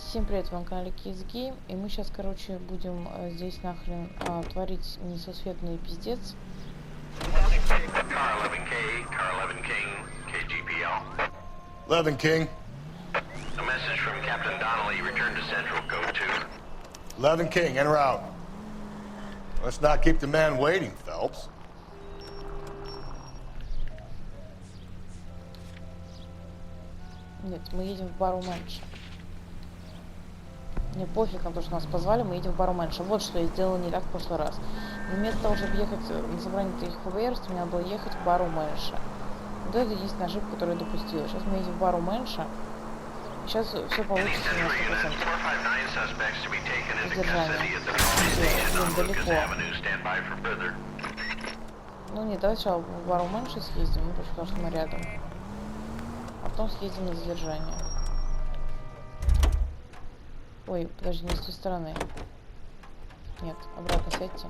Всем привет, вы на канале Кейсгейм, и мы сейчас, короче, будем здесь нахрен творить несусветный пиздец. Car 11 King, KGPL. 11 King. A message from Captain Donnelly, return to Central, code 2. 11 King, en route. Let's not keep the man waiting, Phelps. Нет, мы едем в бар уменьше. Мне пофиг на то, что нас позвали, мы едем в бар уменьше. Вот что я сделала не так в прошлый раз. И вместо того, чтобы ехать на собрание таких ФБР, мне надо было ехать в бар уменьше. Вот это единственная ошибка, которую я допустила. Сейчас мы едем в бар уменьше. Сейчас все получится на 100%. Задержание. Далеко. Ну нет, давай сначала в бар уменьше съездим, потому что мы рядом. А потом съездим на задержание. Ой, подожди, не с той стороны. Нет, обратно сядьте.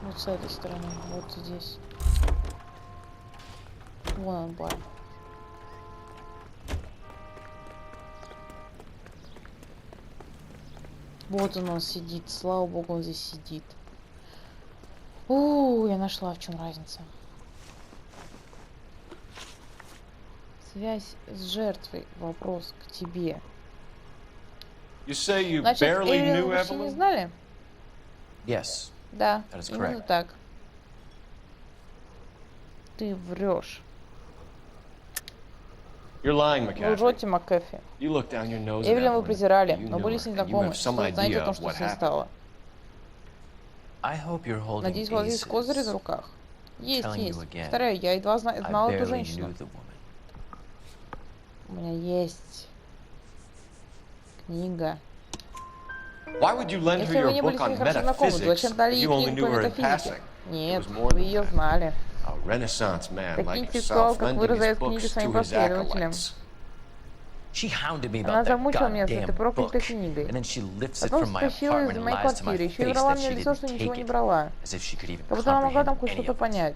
Вот с этой стороны, вот здесь. Вон он, бар. Вот он сидит, слава богу, он здесь сидит. Я нашла, в чем разница. Связь с жертвой. Вопрос к тебе. Значит, Эвелин вы вообще не знали? Yes. Да, именно так. Ты врешь. Вы лжете, МакКэфи. Эвелин вы презирали, но были с ней знакомы. Что знаете о том, что с ней стало? Надеюсь, у вас есть козыри в руках? Есть. Повторяю, я едва знала эту женщину. У меня есть книга. Если вы не были с ней хорошо знакомы, то зачем дали ей книгу по метафизике? Нет, вы ее знали. Такие интеллектуалы, как вы, раздают книги своим последователям. Она замучила меня с этой проклятой книгой. Потом стащила из моей квартиры. Еще и врала мне в лицо, что ничего не брала. Как будто она могла там хоть что-то понять.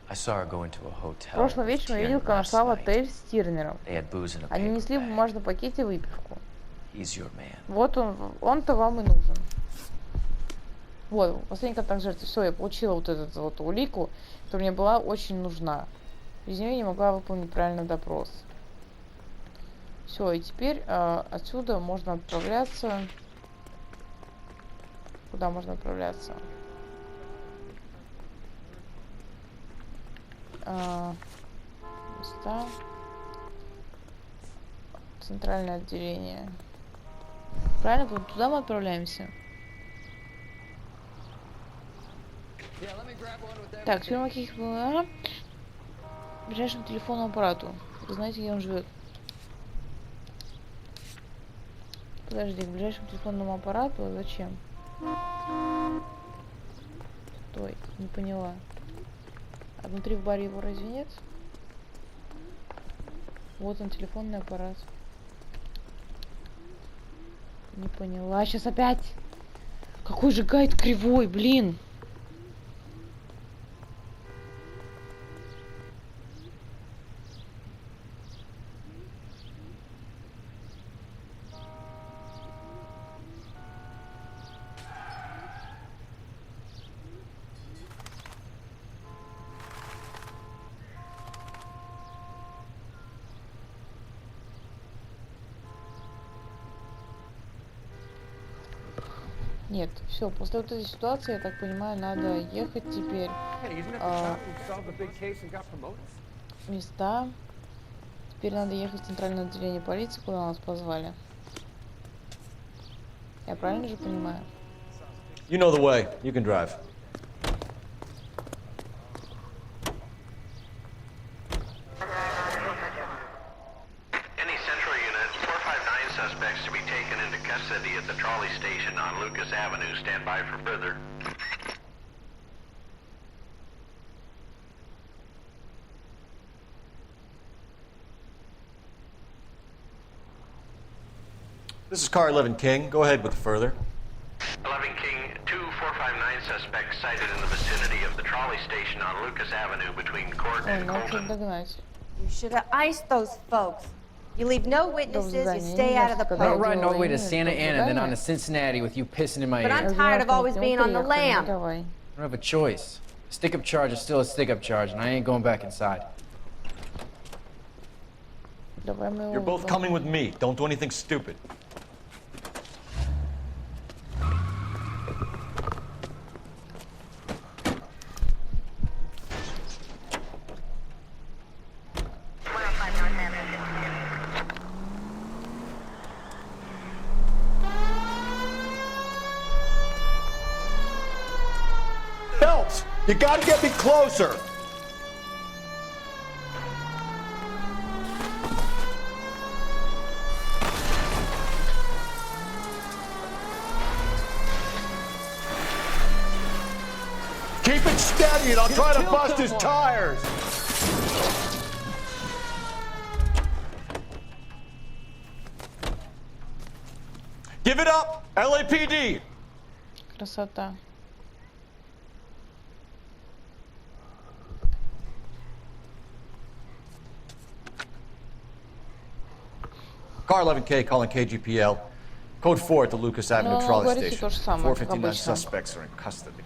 Прошлым вечером я видел, как она шла в отель с Тирнером. Они несли в бумажном пакете выпивку. Вот он-то вам и нужен. Вот, последний контакт жертвы. Все, я получила вот эту вот улику, которая мне была очень нужна. Без нее я не могла выполнить правильный допрос. Все, и теперь отсюда можно отправляться. Куда можно отправляться? Места. Центральное отделение. Правильно? Туда мы отправляемся. Так, фирма каких была? Ближайшему телефонному аппарату. Вы знаете, где он живет? Подожди, к ближайшему телефонному аппарату? А зачем? Стой, не поняла. А внутри в баре его разве нет? Вот он, телефонный аппарат. Не поняла. Сейчас опять. Какой же гайд кривой, блин. Нет, все, после вот этой ситуации, я так понимаю, надо ехать теперь места. Теперь надо ехать в центральное отделение полиции, куда нас позвали. Я правильно же понимаю? You know the way. You can drive. Any Central unit, 459 suspects to be taken into custody at the trolley station on Lucas Avenue. Stand by for further. This is car 11 King. Go ahead with the further. 11 King, 2459 459 suspects cited in the vicinity of the trolley station on Lucas Avenue between Court Ой, and надо Colton. догнать. You should have iced those folks. You leave no witnesses, you задание. stay Не out of the знаю, I'm not когда pub. riding all the way to Именно Santa это Ana and then on задание. to Cincinnati with you pissing in my But ear. I'm tired of always being on the lam. Давай. I don't have a choice. A stick-up charge is still a stick-up charge, and I ain't going back inside. Давай мы его You're both coming with me. Don't do anything stupid. Phelps, you gotta get me closer. Keep it steady and I'll try to bust his tires. Give it up, LAPD. Красота. Car 11K calling KGPL. Code 4 at the Lucas Avenue Ну, trolley говорите station. то же самое, как 459 обычно. suspects are in custody.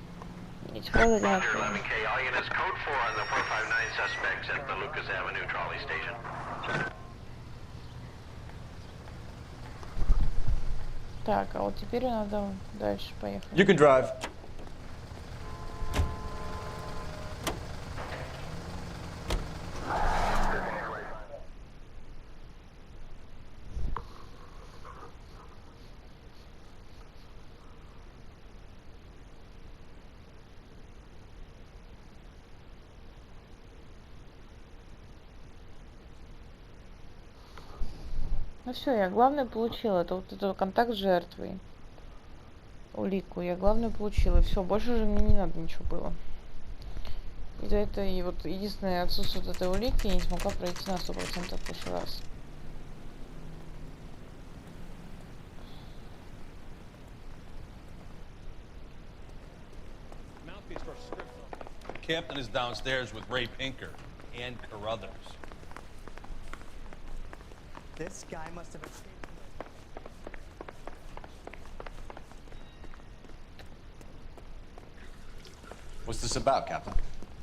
Эти правила Roger, одинаковые. 11K, all units, code 4 on the 459 suspects at the Lucas Avenue trolley station. Так, а вот теперь надо дальше поехать. You can drive. Ну все, я главное получила. Это вот этот контакт с жертвой. Улику. Я главное получила. Все, больше же мне не надо ничего было. Из-за этой и вот единственное отсутствие вот этой улики я не смогла пройти на 100% в прошлый раз. Captain is downstairs with Ray Pinker and Carruthers. This guy must have escaped. What's this about, Captain?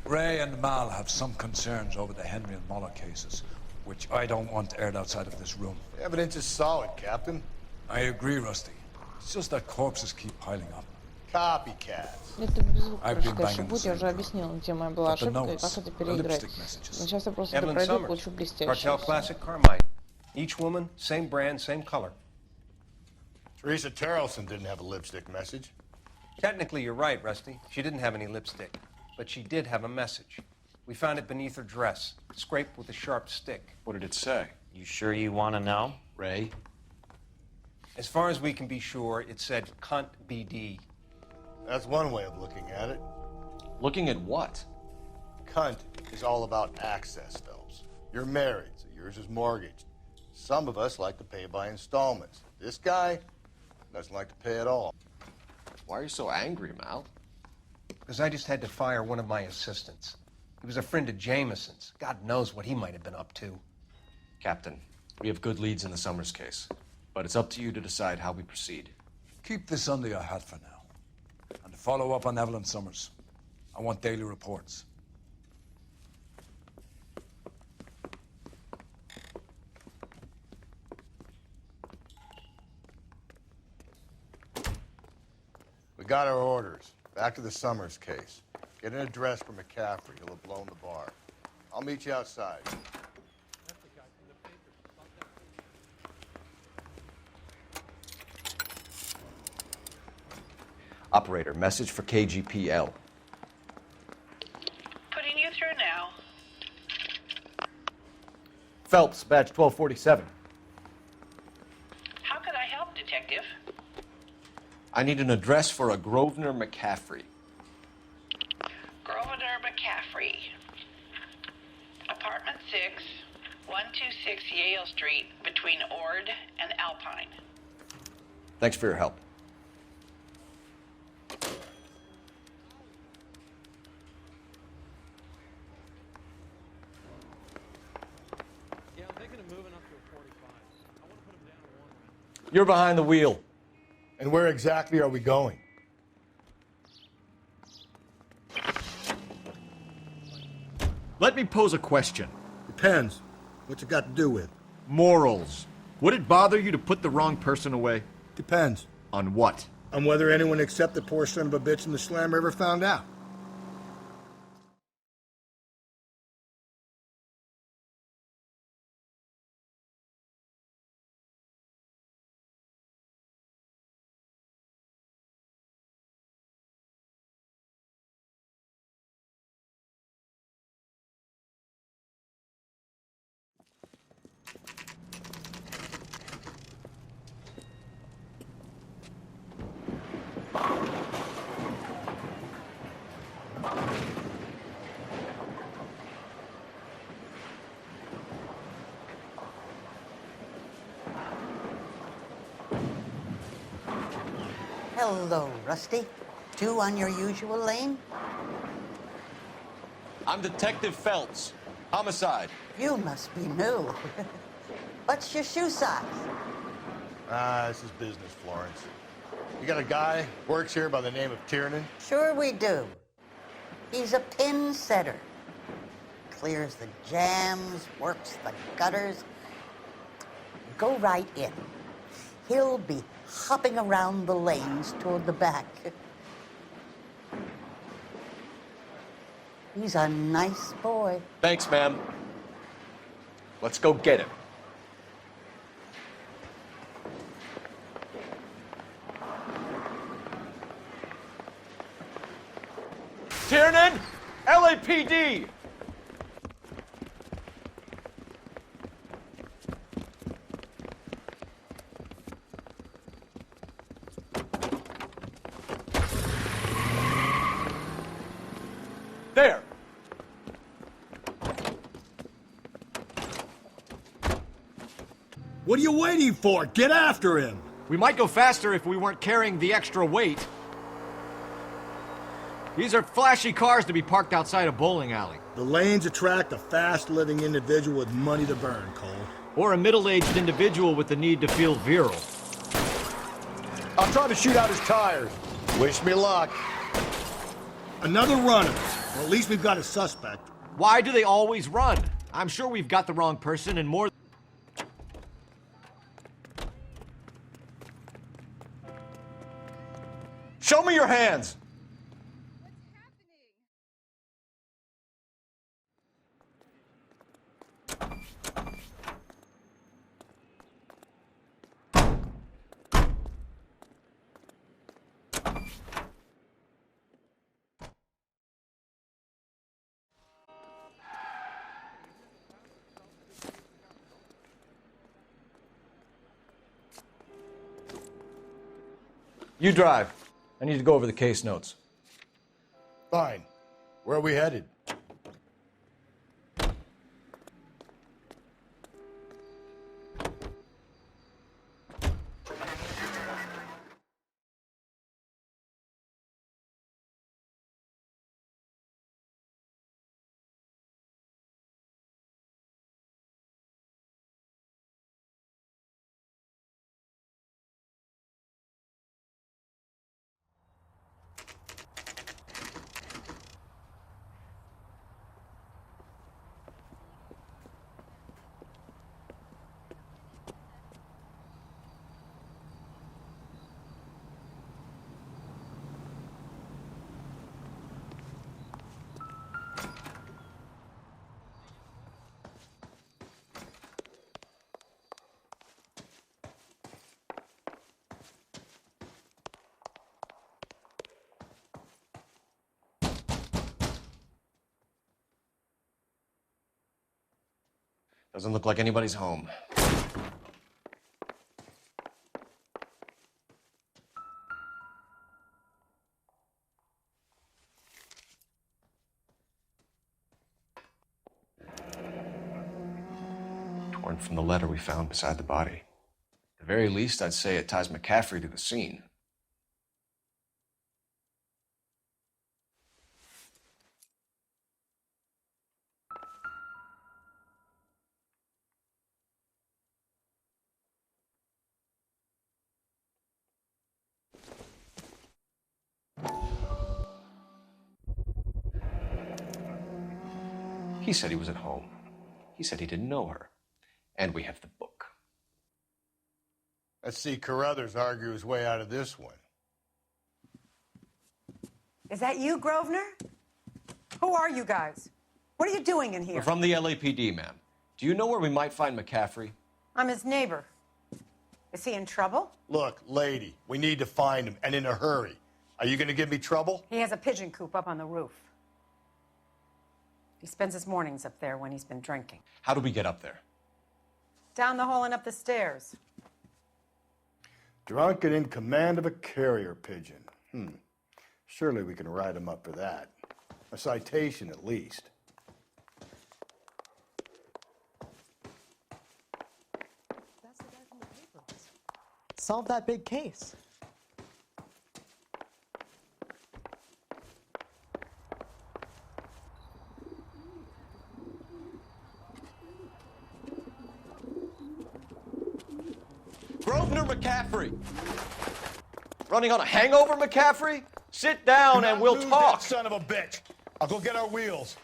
Ray and Mal have some concerns over the Henry and Muller cases, which I don't want aired outside of this room. The evidence is solid, Captain. I agree, Rusty. It's just that corpses keep piling up. Copycats. Это без звука, I've короче, been конечно, banging будь, the я same уже drum. объяснила, где моя была But the ошибка и notes, как это the переиграть. lipstick messages. Но сейчас я просто это Evelyn пройду, Summers, получу блестяще. Cartel всё. Classic Carmine. Each woman, same brand, same color. Teresa Terrelson didn't have a lipstick message. Technically, you're right, Rusty. She didn't have any lipstick, but she did have a message. We found it beneath her dress, scraped with a sharp stick. What did it say? You sure you want to know? Ray? As far as we can be sure, it said "cunt BD." That's one way of looking at it. Looking at what? Cunt is all about access, Phelps. You're married, so yours is mortgaged. Some of us like to pay by installments. This guy doesn't like to pay at all. Why are you so angry, Mal? Because I just had to fire one of my assistants. He was a friend of Jameson's. God knows what he might have been up to. Captain, we have good leads in the Summers case, but it's up to you to decide how we proceed. Keep this under your hat for now. And to follow up on Evelyn Summers, I want daily reports. We got our orders. Back to the Summers case. Get an address for McCaffrey. He'll have blown the bar. I'll meet you outside. Operator, message for KGPL. Putting you through now. Phelps, badge 1247. How could I help, Detective? I need an address for a Grosvenor McCaffrey. Grosvenor McCaffrey. Apartment 6, 126 Yale Street, between Ord and Alpine. Thanks for your help. You're behind the wheel. And where exactly are we going? Let me pose a question. Depends. What's it got to do with? Morals. Would it bother you to put the wrong person away? Depends. On what? On whether anyone except the poor son of a bitch in the slammer ever found out. Hello, Rusty. Two on your usual lane? I'm Detective Phelps. Homicide. You must be new. What's your shoe size? This is business, Florence. You got a guy works here by the name of Tiernan? Sure we do. He's a pin setter. Clears the jams, works the gutters. Go right in. He'll be hopping around the lanes toward the back. He's a nice boy. Thanks, ma'am. Let's go get him. Tiernan! LAPD! There! What are you waiting for? Get after him! We might go faster if we weren't carrying the extra weight. These are flashy cars to be parked outside a bowling alley. The lanes attract a fast-living individual with money to burn, Cole. Or a middle-aged individual with the need to feel virile. I'll try to shoot out his tires. Wish me luck. Another runner. Well, at least we've got a suspect. Why do they always run? I'm sure we've got the wrong person and more... Show me your hands! You drive. I need to go over the case notes. Fine. Where are we headed? Doesn't look like anybody's home. Torn from the letter we found beside the body. At the very least, I'd say it ties McCaffrey to the scene. He said he was at home. He said he didn't know her. And we have the book. Let's see Carruthers argue his way out of this one. Is that you, Grosvenor? Who are you guys? What are you doing in here? We're from the LAPD, ma'am. Do you know where we might find McCaffrey? I'm his neighbor. Is he in trouble? Look, lady, we need to find him, and in a hurry. Are you going to give me trouble? He has a pigeon coop up on the roof. He spends his mornings up there when he's been drinking. How do we get up there? Down the hall and up the stairs. Drunk and in command of a carrier pigeon. Surely we can write him up for that. A citation, at least. That's the guy from the papers. Solve that big case. Grosvenor McCaffrey! Running on a hangover, McCaffrey? Sit down and we'll Move talk. that son of a bitch. I'll go get our wheels.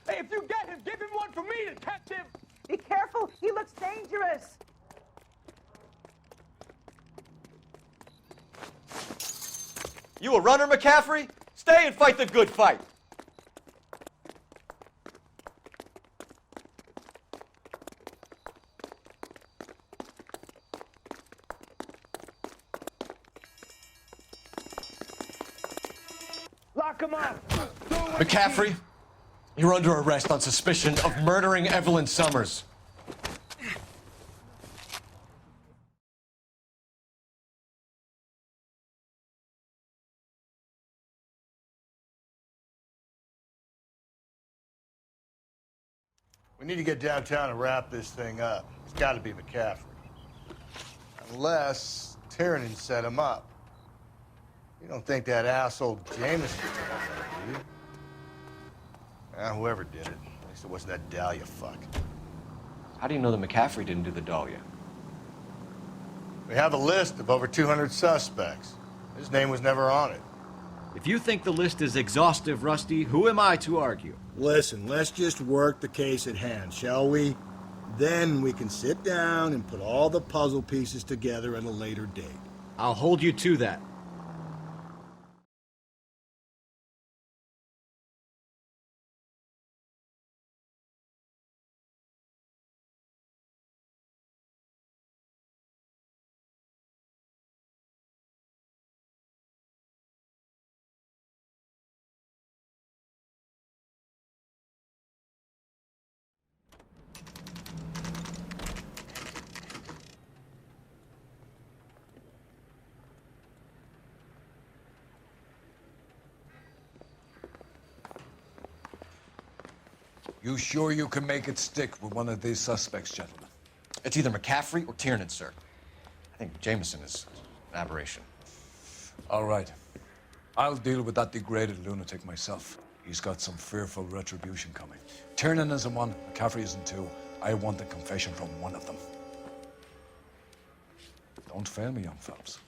Hey, if you get him, give him one for me, detective! Be careful. He looks dangerous. You a runner, McCaffrey? Stay and fight the good fight. Lock him up! McCaffrey, you're under arrest on suspicion of murdering Evelyn Summers. We need to get downtown and wrap this thing up. It's got to be McCaffrey. Unless Tiernan set him up. You don't think that asshole Jameson did that, do you? Whoever did it. At least it wasn't that Dahlia fuck. How do you know that McCaffrey didn't do the Dahlia? We have a list of over 200 suspects. His name was never on it. If you think the list is exhaustive, Rusty, who am I to argue? Listen, let's just work the case at hand, shall we? Then we can sit down and put all the puzzle pieces together at a later date. I'll hold you to that. You sure you can make it stick with one of these suspects, gentlemen? It's either McCaffrey or Tiernan, sir. I think Jameson is an aberration. All right. I'll deal with that degraded lunatic myself. He's got some fearful retribution coming. Tiernan isn't one, McCaffrey isn't two. I want a confession from one of them. Don't fail me, young fellas.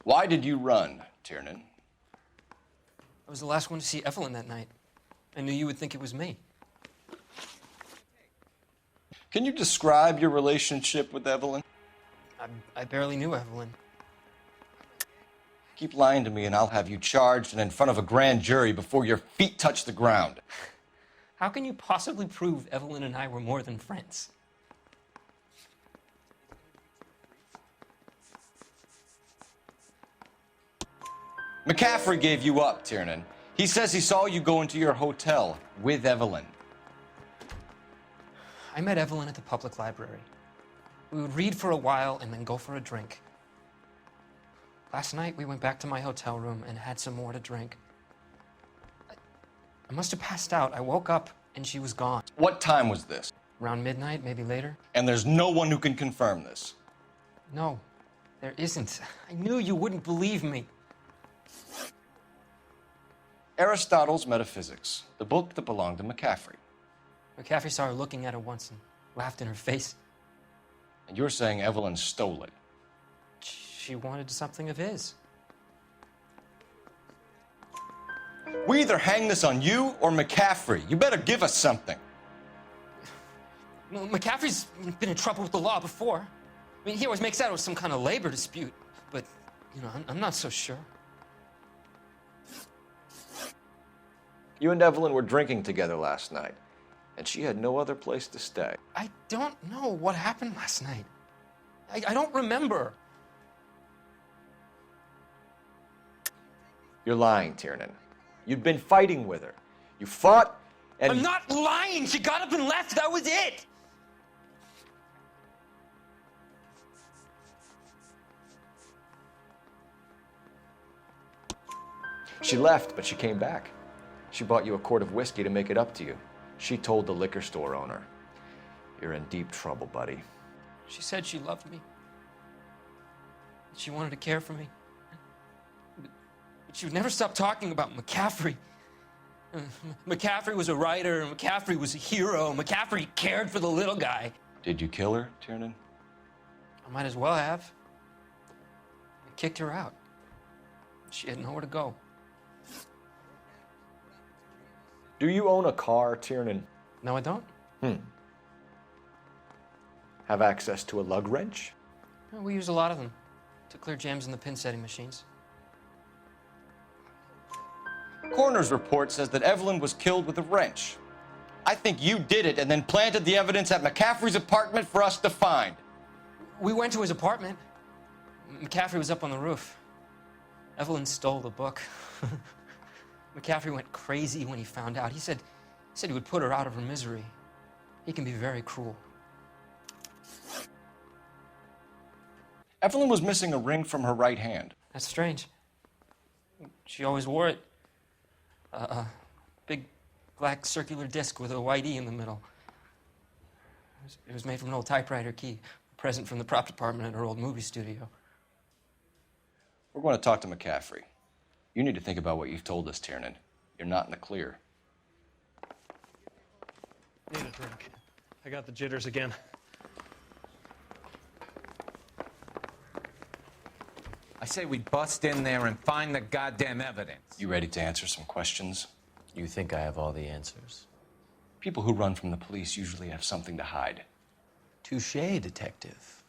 Why did you run, Tiernan? I was the last one to see Evelyn that night. I knew you would think it was me. Can you describe your relationship with Evelyn? I barely knew Evelyn. Keep lying to me and I'll have you charged and in front of a grand jury before your feet touch the ground. How can you possibly prove Evelyn and I were more than friends? McCaffrey gave you up, Tiernan. He says he saw you go into your hotel with Evelyn. I met Evelyn at the public library. We would read for a while and then go for a drink. Last night, we went back to my hotel room and had some more to drink. I must have passed out. I woke up and she was gone. What time was this? Around midnight, maybe later. And there's no one who can confirm this. No, there isn't. I knew you wouldn't believe me. Aristotle's Metaphysics, the book that belonged to McCaffrey. McCaffrey saw her looking at it once and laughed in her face. And you're saying Evelyn stole it? She wanted something of his. We either hang this on you or McCaffrey. You better give us something. Well, McCaffrey's been in trouble with the law before. I mean, he always makes out it was some kind of labor dispute. But, you know, I'm not so sure. You and Evelyn were drinking together last night, and she had no other place to stay. I don't know what happened last night. I don't remember. You're lying, Tiernan. You'd been fighting with her. You fought, and... I'm not lying! She got up and left! That was it! She left, but she came back. She bought you a quart of whiskey to make it up to you. She told the liquor store owner. You're in deep trouble, buddy. She said she loved me. She wanted to care for me. But she would never stop talking about McCaffrey. McCaffrey was a writer, McCaffrey was a hero, McCaffrey cared for the little guy. Did you kill her, Tiernan? I might as well have. I kicked her out. She had nowhere to go. Do you own a car, Tiernan? No, I don't. Have access to a lug wrench? No, we use a lot of them to clear jams in the pin setting machines. Coroner's report says that Evelyn was killed with a wrench. I think you did it and then planted the evidence at McCaffrey's apartment for us to find. We went to his apartment. McCaffrey was up on the roof. Evelyn stole the book. McCaffrey went crazy when he found out. He said he would put her out of her misery. He can be very cruel. Evelyn was missing a ring from her right hand. That's strange. She always wore it. A big black circular disc with a white E in the middle. It was made from an old typewriter key, a present from the prop department at her old movie studio. We're going to talk to McCaffrey. You need to think about what you've told us, Tiernan. You're not in the clear. Need a drink. I got the jitters again. I say we bust in there and find the goddamn evidence. You ready to answer some questions? You think I have all the answers? People who run from the police usually have something to hide. Touché, detective.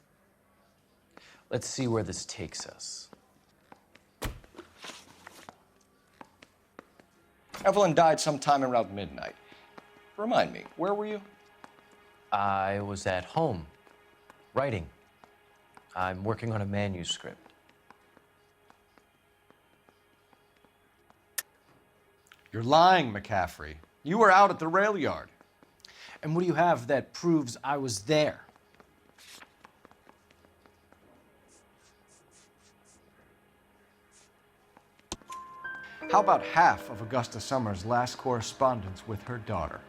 Let's see where this takes us. Evelyn died sometime around midnight. Remind me, where were you? I was at home, writing. I'm working on a manuscript. You're lying, McCaffrey. You were out at the rail yard. And what do you have that proves I was there? How about half of Augusta Summers' last correspondence with her daughter?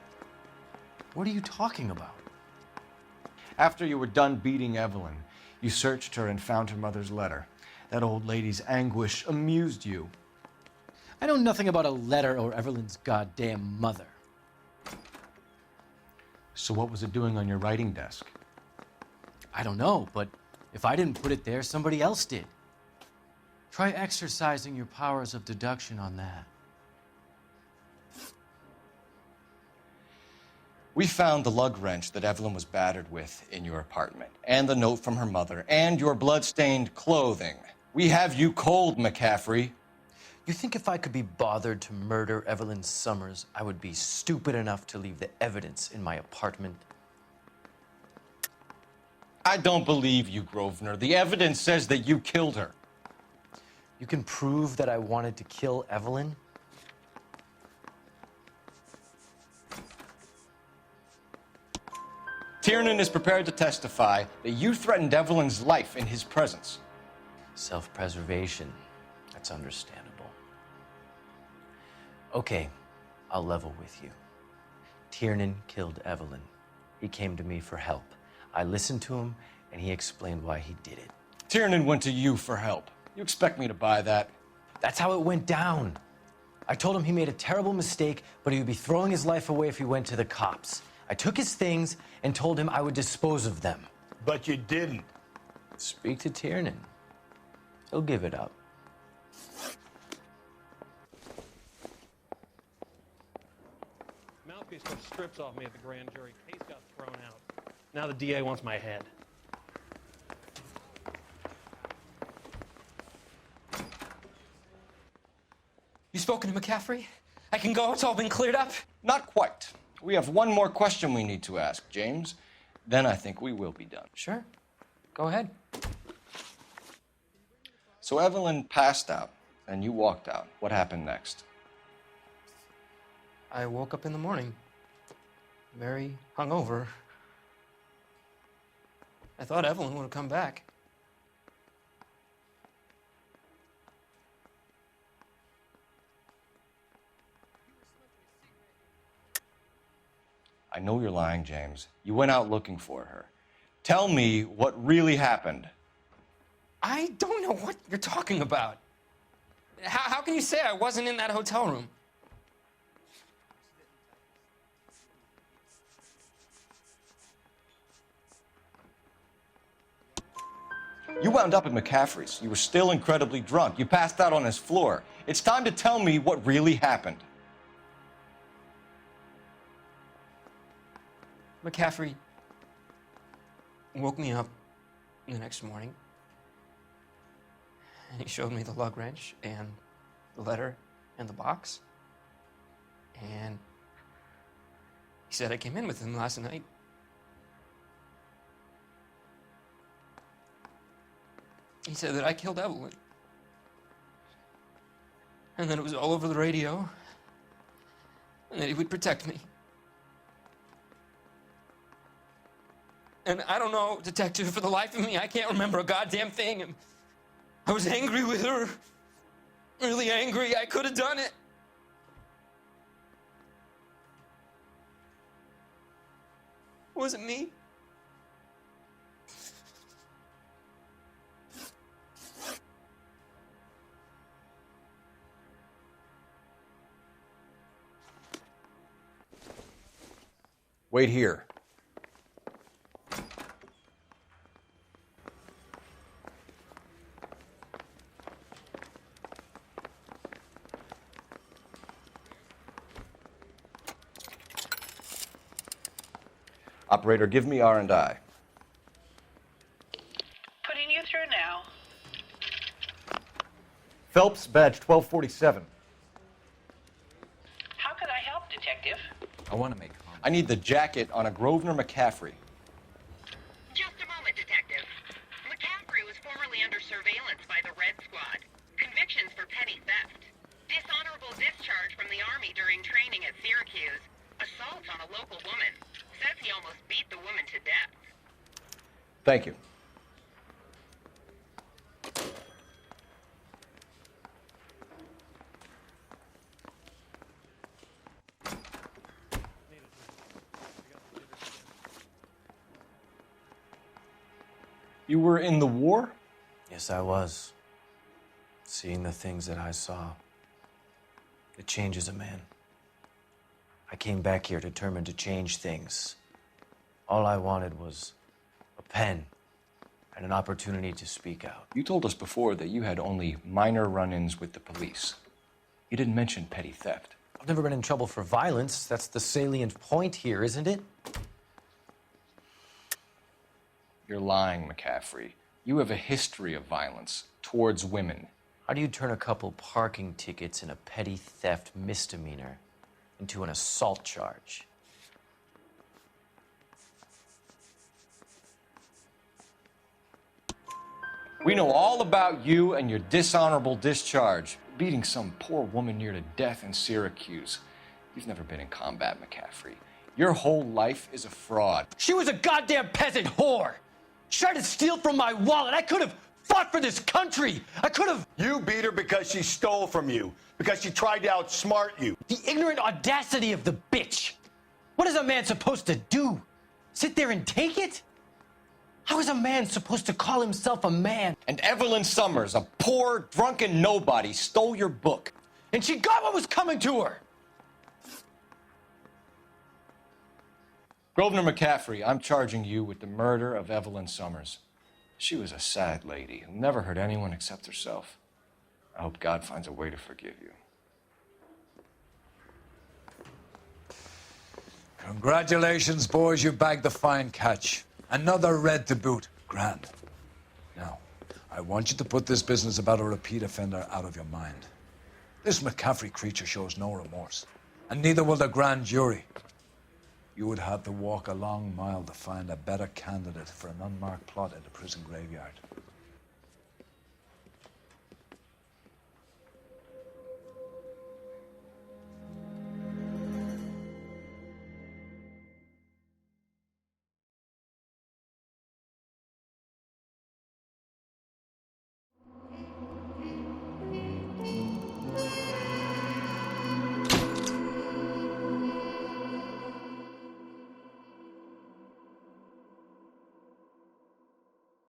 What are you talking about? After you were done beating Evelyn, you searched her and found her mother's letter. That old lady's anguish amused you. I know nothing about a letter or Evelyn's goddamn mother. So what was it doing on your writing desk? I don't know, but if I didn't put it there, somebody else did. Try exercising your powers of deduction on that. We found the lug wrench that Evelyn was battered with in your apartment, and the note from her mother, and your blood-stained clothing. We have you cold, McCaffrey. You think if I could be bothered to murder Evelyn Summers, I would be stupid enough to leave the evidence in my apartment? I don't believe you, Grosvenor. The evidence says that you killed her. You can prove that I wanted to kill Evelyn? Tiernan is prepared to testify that you threatened Evelyn's life in his presence. Self-preservation. That's understandable. Okay, I'll level with you. Tiernan killed Evelyn. He came to me for help. I listened to him, and he explained why he did it. Tiernan went to you for help. You expect me to buy that? That's how it went down. I told him he made a terrible mistake, but he would be throwing his life away if he went to the cops. I took his things and told him I would dispose of them. But you didn't. Speak to Tiernan. He'll give it up. Mouthpiece took strips off me at the grand jury. Case got thrown out. Now the DA wants my head. You spoken to McCaffrey? I can go, it's all been cleared up? Not quite. We have one more question we need to ask, James. Then I think we will be done. Sure. Go ahead. So Evelyn passed out, and you walked out. What happened next? I woke up in the morning, very hungover. I thought Evelyn would have come back. I know you're lying, James. You went out looking for her. Tell me what really happened. I don't know what you're talking about. How can you say I wasn't in that hotel room? You wound up at McCaffrey's. You were still incredibly drunk. You passed out on his floor. It's time to tell me what really happened. McCaffrey woke me up the next morning, and he showed me the lug wrench and the letter and the box, and he said I came in with him last night. He said that I killed Evelyn, and that it was all over the radio, and that he would protect me. And I don't know, Detective, for the life of me, I can't remember a goddamn thing. And I was angry with her. Really angry. I could have done it. It wasn't me. Wait here. Operator, give me R&I. Putting you through now. Phelps, badge 1247. How could I help, Detective? I want to make I need the jacket on a Grosvenor McCaffrey. Just a moment, Detective. McCaffrey was formerly under surveillance by the Red Squad. Convictions for petty theft. Dishonorable discharge from the Army during training at Syracuse. Assault on a local woman. Says he almost beat the woman to death. Thank you. You were in the war? Yes, I was. Seeing the things that I saw, it changes a man. I came back here determined to change things. All I wanted was a pen and an opportunity to speak out. You told us before that you had only minor run-ins with the police. You didn't mention petty theft. I've never been in trouble for violence. That's the salient point here, isn't it? You're lying, McCaffrey. You have a history of violence towards women. How do you turn a couple parking tickets and a petty theft misdemeanor into an assault charge? We know all about you and your dishonorable discharge, beating some poor woman near to death in Syracuse. You've never been in combat, McCaffrey. Your whole life is a fraud. She was a goddamn peasant whore. She tried to steal from my wallet. I could have fought for this country. I could have. You beat her because she stole from you, because she tried to outsmart you. The ignorant audacity of the bitch. What is a man supposed to do? Sit there and take it? How is a man supposed to call himself a man? And Evelyn Summers, a poor, drunken nobody, stole your book. And she got what was coming to her. Grosvenor McCaffrey, I'm charging you with the murder of Evelyn Summers. She was a sad lady who never hurt anyone except herself. I hope God finds a way to forgive you. Congratulations, boys. You bagged the fine catch. Another red to boot. Grand. Now, I want you to put this business about a repeat offender out of your mind. This McCaffrey creature shows no remorse, and neither will the grand jury. You would have to walk a long mile to find a better candidate for an unmarked plot in the prison graveyard.